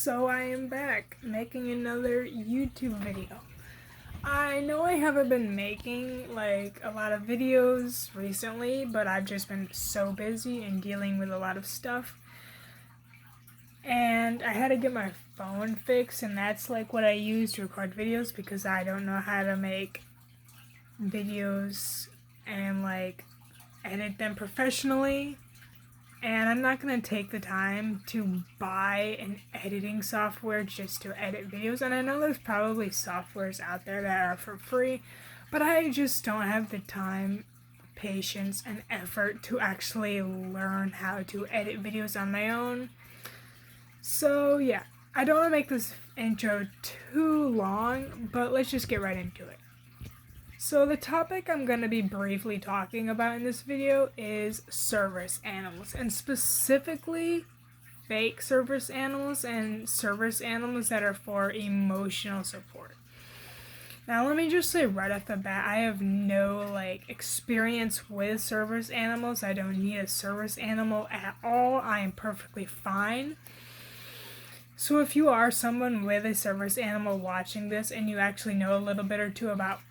So I am back making another YouTube video. I know I haven't been making like a lot of videos recently, but I've just been so busy and dealing with a lot of stuff. And I had to get my phone fixed, and that's like what I use to record videos because I don't know how to make videos and like edit them professionally. And I'm not going to take the time to buy an editing software just to edit videos. And I know there's probably softwares out there that are for free, but I just don't have the time, patience, and effort to actually learn how to edit videos on my own. So yeah, I don't want to make this intro too long, but let's just get right into it. So the topic I'm going to be briefly talking about in this video is service animals, and specifically fake service animals and service animals that are for emotional support. Now let me just say right off the bat, I have no experience with service animals. I don't need a service animal at all. I am perfectly fine. So if you are someone with a service animal watching this and you actually know a little bit or two about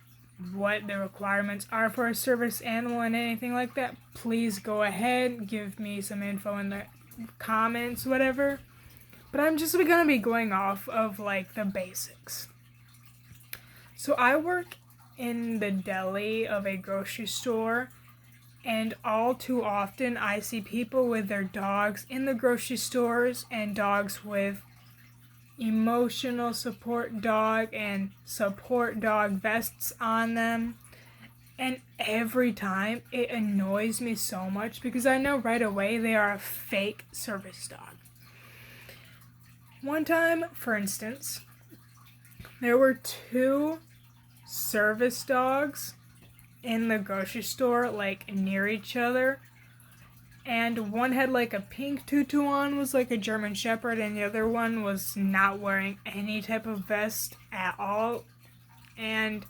what the requirements are for a service animal and anything like that, please go ahead, give me some info in the comments, whatever. But I'm just gonna be going off of the basics. So I work in the deli of a grocery store, and all too often I see people with their dogs in the grocery stores and dogs with emotional support dog and support dog vests on them, and every time it annoys me so much because I know right away they are a fake service dog. One time, for instance, there were two service dogs in the grocery store near each other, and one had a pink tutu on, was a German Shepherd, and the other one was not wearing any type of vest at all. And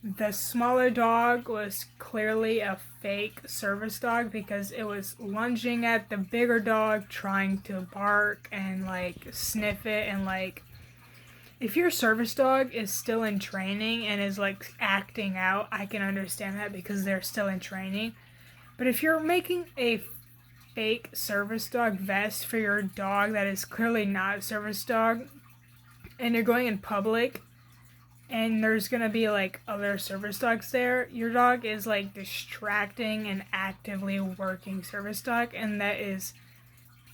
the smaller dog was clearly a fake service dog because it was lunging at the bigger dog, trying to bark and sniff it. And if your service dog is still in training and is acting out, I can understand that because they're still in training. But if you're making a fake service dog vest for your dog that is clearly not a service dog, and you're going in public and there's gonna be other service dogs there, your dog is distracting and actively working service dog, and that is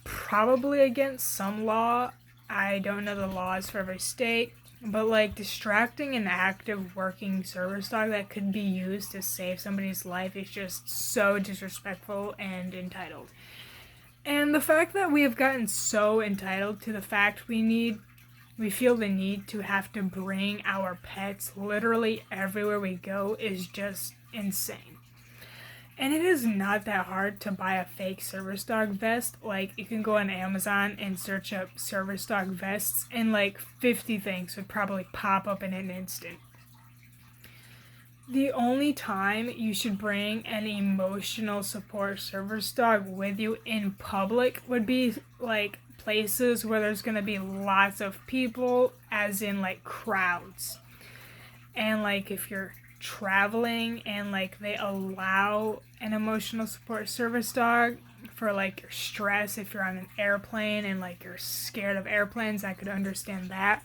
probably against some law. I don't know the laws for every state, but distracting an active working service dog that could be used to save somebody's life is just so disrespectful and entitled. And the fact that we have gotten so entitled to the fact we feel the need to have to bring our pets literally everywhere we go is just insane. And it is not that hard to buy a fake service dog vest. You can go on Amazon and search up service dog vests, and 50 things would probably pop up in an instant. The only time you should bring an emotional support service dog with you in public would be places where there's going to be lots of people, as in crowds. And if you're traveling and they allow an emotional support service dog for your stress, if you're on an airplane and you're scared of airplanes, I could understand that.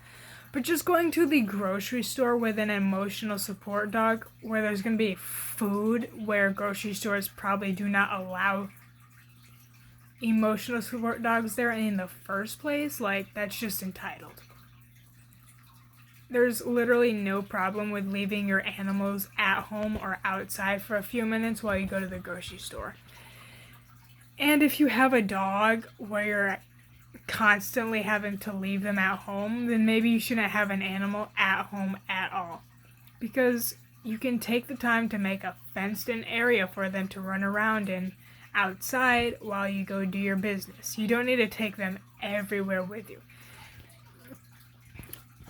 But just going to the grocery store with an emotional support dog where there's going to be food, where grocery stores probably do not allow emotional support dogs there in the first place, that's just entitled. There's literally no problem with leaving your animals at home or outside for a few minutes while you go to the grocery store. And if you have a dog where you're constantly having to leave them at home, then maybe you shouldn't have an animal at home at all. Because you can take the time to make a fenced-in area for them to run around in outside while you go do your business. You don't need to take them everywhere with you.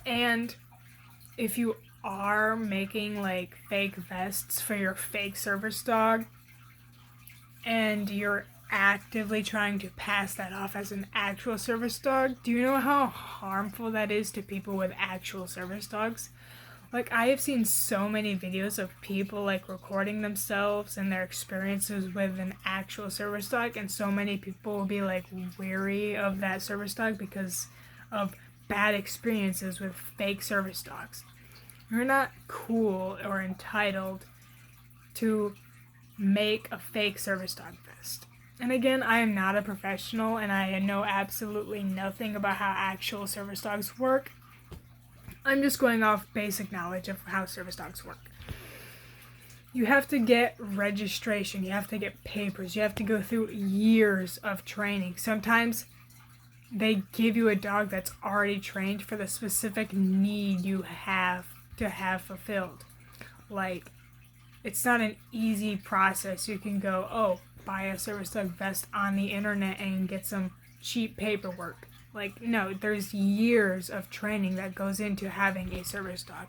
And if you are making fake vests for your fake service dog and you're actively trying to pass that off as an actual service dog. Do you know how harmful that is to people with actual service dogs? Like, I have seen so many videos of people like recording themselves and their experiences with an actual service dog, and so many people will be like weary of that service dog because of bad experiences with fake service dogs. You're not cool or entitled to make a fake service dog vest. And again, I am not a professional and I know absolutely nothing about how actual service dogs work. I'm just going off basic knowledge of how service dogs work. You have to get registration, you have to get papers, you have to go through years of training. Sometimes they give you a dog that's already trained for the specific need you have to have fulfilled. Like, it's not an easy process. You can go, oh, buy a service dog vest on the internet and get some cheap paperwork. Like, no, there's years of training that goes into having a service dog.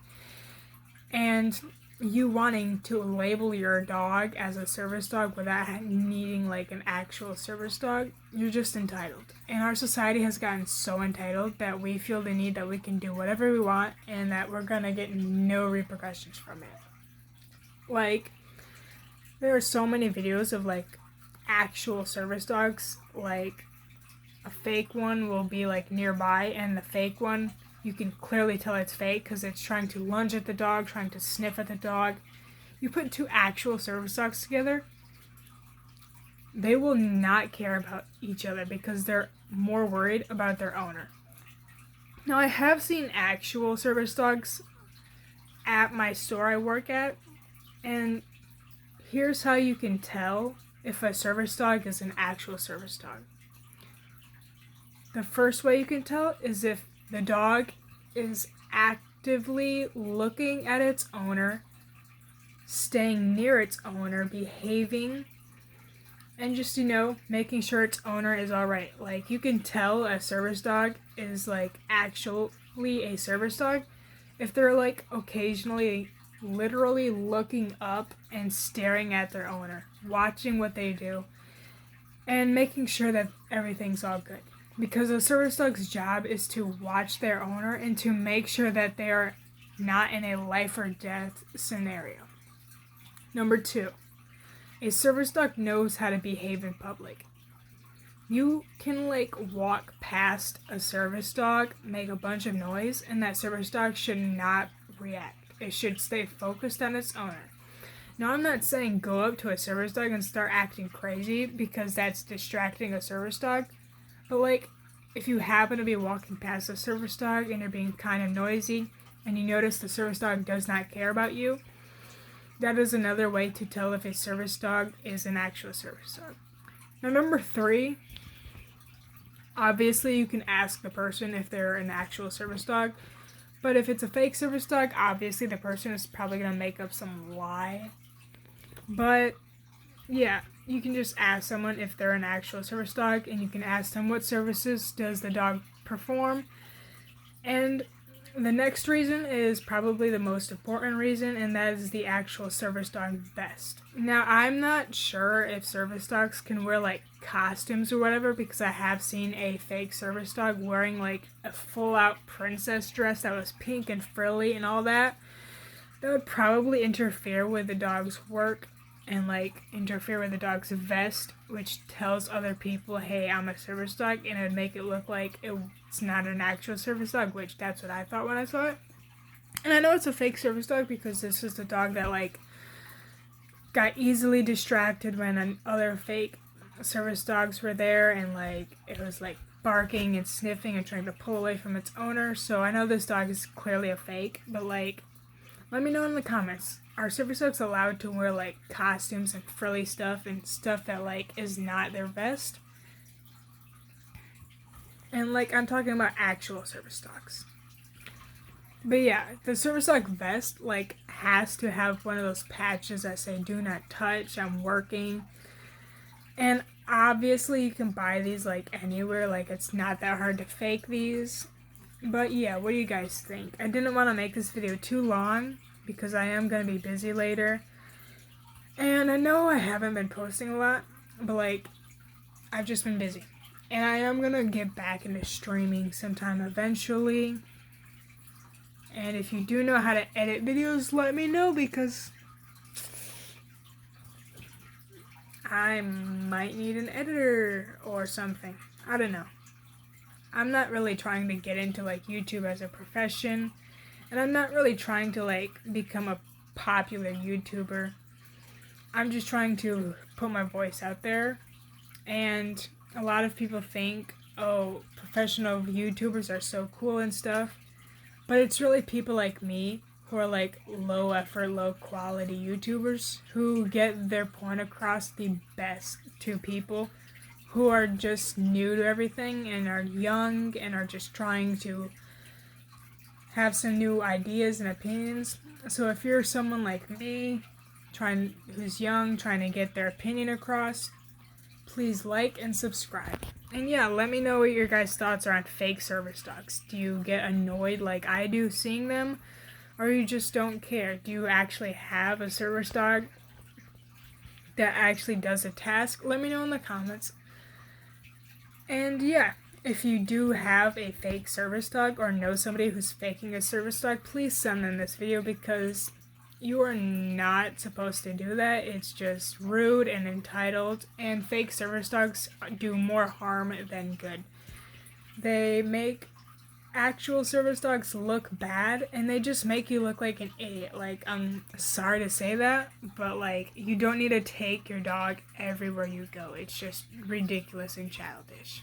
And you wanting to label your dog as a service dog without needing like an actual service dog, you're just entitled. And our society has gotten so entitled that we feel the need that we can do whatever we want and that we're gonna get no repercussions from it. Like, there are so many videos of like actual service dogs, like a fake one will be like nearby, and the fake one, you can clearly tell it's fake because it's trying to lunge at the dog, trying to sniff at the dog. You put two actual service dogs together, they will not care about each other because they're more worried about their owner. Now, I have seen actual service dogs at my store I work at, and here's how you can tell if a service dog is an actual service dog. The first way you can tell is if the dog is actively looking at its owner, staying near its owner, behaving, and just, making sure its owner is alright. Like, you can tell a service dog is, like, actually a service dog if they're, like, occasionally literally looking up and staring at their owner, watching what they do, and making sure that everything's all good. Because a service dog's job is to watch their owner and to make sure that they are not in a life or death scenario. Number 2, a service dog knows how to behave in public. You can walk past a service dog, make a bunch of noise, and that service dog should not react. It should stay focused on its owner. Now, I'm not saying go up to a service dog and start acting crazy because that's distracting a service dog. But if you happen to be walking past a service dog and you're being kind of noisy and you notice the service dog does not care about you, that is another way to tell if a service dog is an actual service dog. Now, number 3, obviously you can ask the person if they're an actual service dog. But if it's a fake service dog, obviously the person is probably going to make up some lie. But yeah, you can just ask someone if they're an actual service dog, and you can ask them what services does the dog perform. And the next reason is probably the most important reason, and that is the actual service dog vest. Now, I'm not sure if service dogs can wear costumes or whatever, because I have seen a fake service dog wearing a full-out princess dress that was pink and frilly and all that. That would probably interfere with the dog's work and interfere with the dog's vest, which tells other people, hey, I'm a service dog, and it would make it look like it's not an actual service dog, which that's what I thought when I saw it. And I know it's a fake service dog because this is the dog that got easily distracted when other fake service dogs were there, and it was barking and sniffing and trying to pull away from its owner. So I know this dog is clearly a fake, but let me know in the comments. Are service dogs allowed to wear costumes and frilly stuff and stuff that is not their vest? And I'm talking about actual service dogs. But yeah, the service dog vest has to have one of those patches that say do not touch, I'm working. And obviously you can buy these anywhere, it's not that hard to fake these. But yeah, what do you guys think? I didn't want to make this video too long because I am going to be busy later. And I know I haven't been posting a lot, but I've just been busy. And I am gonna get back into streaming sometime eventually. And if you do know how to edit videos, let me know, because I might need an editor or something. I don't know. I'm not really trying to get into like YouTube as a profession, and I'm not really trying to like become a popular YouTuber. I'm just trying to put my voice out there. And a lot of people think, oh, professional YouTubers are so cool and stuff. But it's really people like me who are like low effort, low quality YouTubers who get their point across the best to people who are just new to everything and are young and are just trying to have some new ideas and opinions. So if you're someone like me, who's young, trying to get their opinion across, please like and subscribe. And yeah, let me know what your guys' thoughts are on fake service dogs. Do you get annoyed like I do seeing them? Or you just don't care? Do you actually have a service dog that actually does a task? Let me know in the comments. And yeah, if you do have a fake service dog or know somebody who's faking a service dog, please send them this video, because you are not supposed to do that. It's just rude and entitled, and fake service dogs do more harm than good. They make actual service dogs look bad, and they just make you look like an idiot. Like, I'm sorry to say that, but like, you don't need to take your dog everywhere you go. It's just ridiculous and childish.